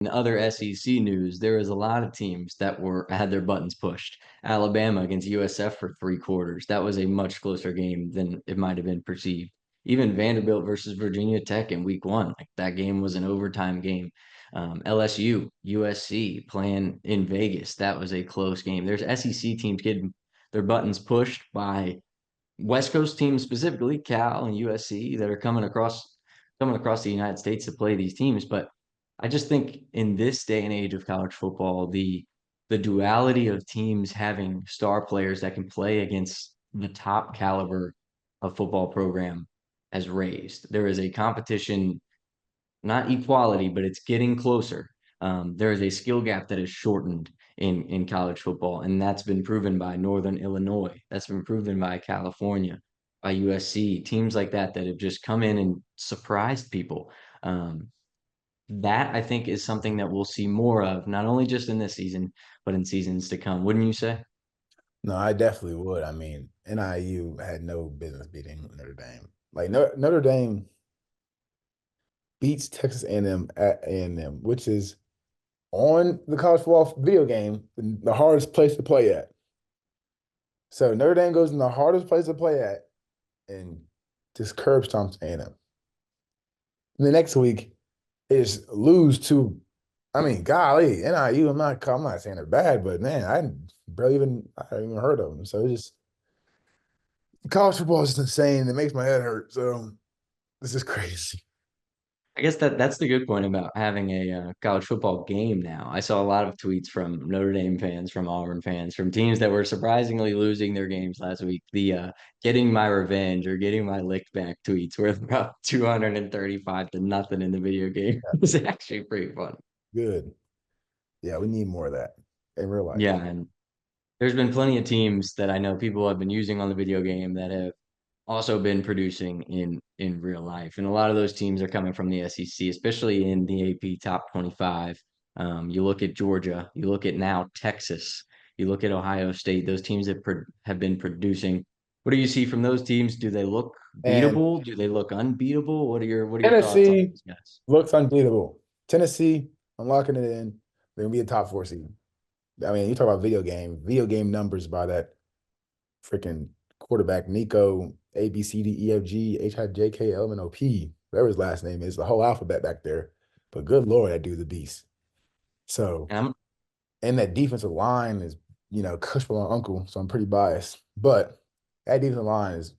In other SEC news, there was a lot of teams that were had their buttons pushed. Alabama against USF for 3 quarters. That was a much closer game than it might have been perceived. Even Vanderbilt versus Virginia Tech in week one, like that game was an overtime game. LSU, USC playing in Vegas. That was a close game. There's SEC teams getting their buttons pushed by West Coast teams, specifically Cal and USC, that are coming across the United States to play these teams. But I just think in this day and age of college football, the duality of teams having star players that can play against the top caliber of football program has raised. There is a competition, not equality, but it's getting closer. There is a skill gap that is shortened in college football, and that's been proven by Northern Illinois. That's been proven by California, by USC, teams like that have just come in and surprised people. That I think is something that we'll see more of, not only just in this season, but in seasons to come. Wouldn't you say? No, I definitely would. I mean, NIU had no business beating Notre Dame. Like Notre Dame beats Texas A&M at A&M, which is on the college football video game, the hardest place to play at. So Notre Dame goes in the hardest place to play at and just curb stomps A&M. And the next week is lose to, I mean, golly, NIU. I'm not saying they're bad, but man, I haven't even heard of them. So it's just college football is just insane. It makes my head hurt. So this is crazy. I guess that's the good point about having a college football game now. I saw a lot of tweets from Notre Dame fans, from Auburn fans, from teams that were surprisingly losing their games last week. The getting my revenge or getting my lick back tweets were about 235 to nothing in the video game. Yeah, It was actually pretty fun. good. Yeah, we need more of that in real life. Yeah, and there's been plenty of teams that I know people have been using on the video game that have also been producing in real life. And a lot of those teams are coming from the SEC, especially in the AP top 25. You look at Georgia, you look at now Texas, you look at Ohio State, those teams that have been producing. What do you see from those teams? Do they look And beatable? Do they look unbeatable? What are your thoughts on Tennessee these guys? looks unbeatable. Tennessee, I'm locking it in. They're gonna be a top four seed. I mean, you talk about video game numbers by that freaking quarterback, Nico, A, B, C, D, E, F, G, H, I, J, K, L, M, N, O, P, whatever his last name is, the whole alphabet back there. But good Lord, that dude's a beast. So, And I'm and that defensive line is, cush for my uncle, so I'm pretty biased. But that defensive line is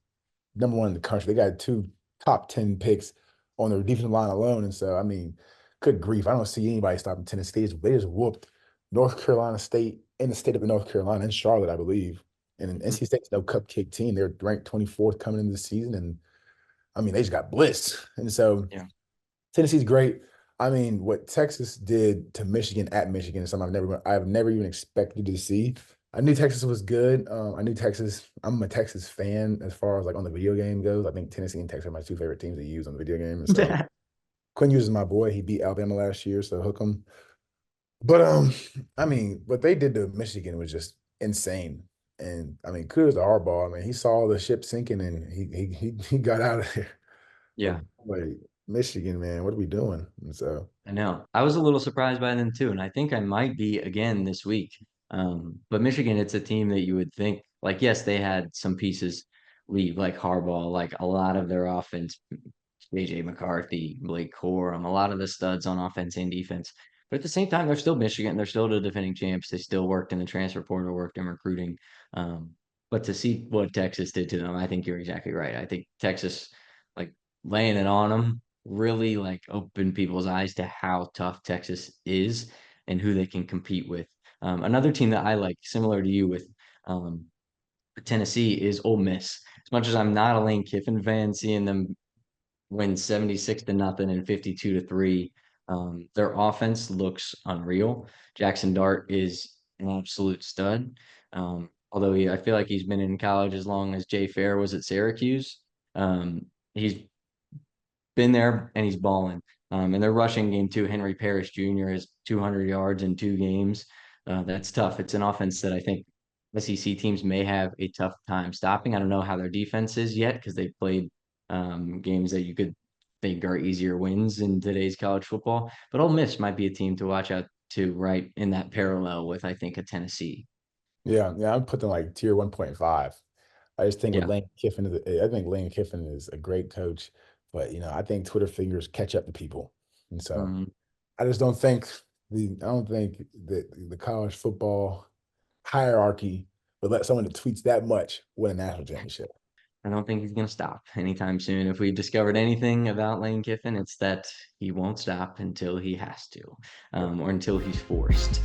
number one in the country. They got two top 10 picks on their defensive line alone. And so, I mean, good grief. I don't see anybody stopping Tennessee. They just whooped North Carolina State in the state of North Carolina and Charlotte, I believe. And NC State's no cupcake team. They're ranked 24th coming into the season. And I mean, they just got blitzed. And so yeah. Tennessee's great. I mean, what Texas did to Michigan at Michigan is something I've never even expected to see. I knew Texas was good. I knew Texas. I'm a Texas fan as far as like on the video game goes. I think Tennessee and Texas are my two favorite teams to use on the video game. And so Quinn Ewers is my boy. He beat Alabama last year, so hook him. But I mean, what they did to Michigan was just insane. And I mean, kudos to Harbaugh. I mean, he saw the ship sinking and he got out of there. But Yeah. wait, Michigan, man, what are we doing? And so I know. I was a little surprised by them too, and I think I might be again this week. But Michigan, it's a team that you would think, like, yes, they had some pieces leave, like Harbaugh, like a lot of their offense, JJ McCarthy, Blake Corum, a lot of the studs on offense and defense. But at the same time, they're still Michigan. They're still the defending champs. They still worked in the transfer portal, worked in recruiting. Um, but to see what Texas did to them, I think you're exactly right. I think Texas, like laying it on them, really like opened people's eyes to how tough Texas is and who they can compete with. Another team that I like, similar to you with um, Tennessee, is Ole Miss. As much as I'm not a Lane Kiffin fan, seeing them win 76 to nothing and 52 to 3. Their offense looks unreal. Jackson Dart is an absolute stud. Although I feel like he's been in college as long as Jay Fair was at Syracuse. He's been there and he's balling. And their rushing game too, Henry Parrish Jr. has 200 yards in 2 games. That's tough. It's an offense that I think SEC teams may have a tough time stopping. I don't know how their defense is yet because they've played games that you could think are easier wins in today's college football. But Ole Miss might be a team to watch out to, right in that parallel with, I think, a Tennessee. Yeah, yeah, I'm putting like tier 1.5. I just think with Yeah. Lane Kiffin, I think Lane Kiffin is a great coach, but I think Twitter fingers catch up to people, and so Mhm. I just don't think I don't think that the college football hierarchy would let someone that tweets that much win a national championship. I don't think he's going to stop anytime soon. If we've discovered anything about Lane Kiffin, it's that he won't stop until he has to, Yeah. or until he's forced.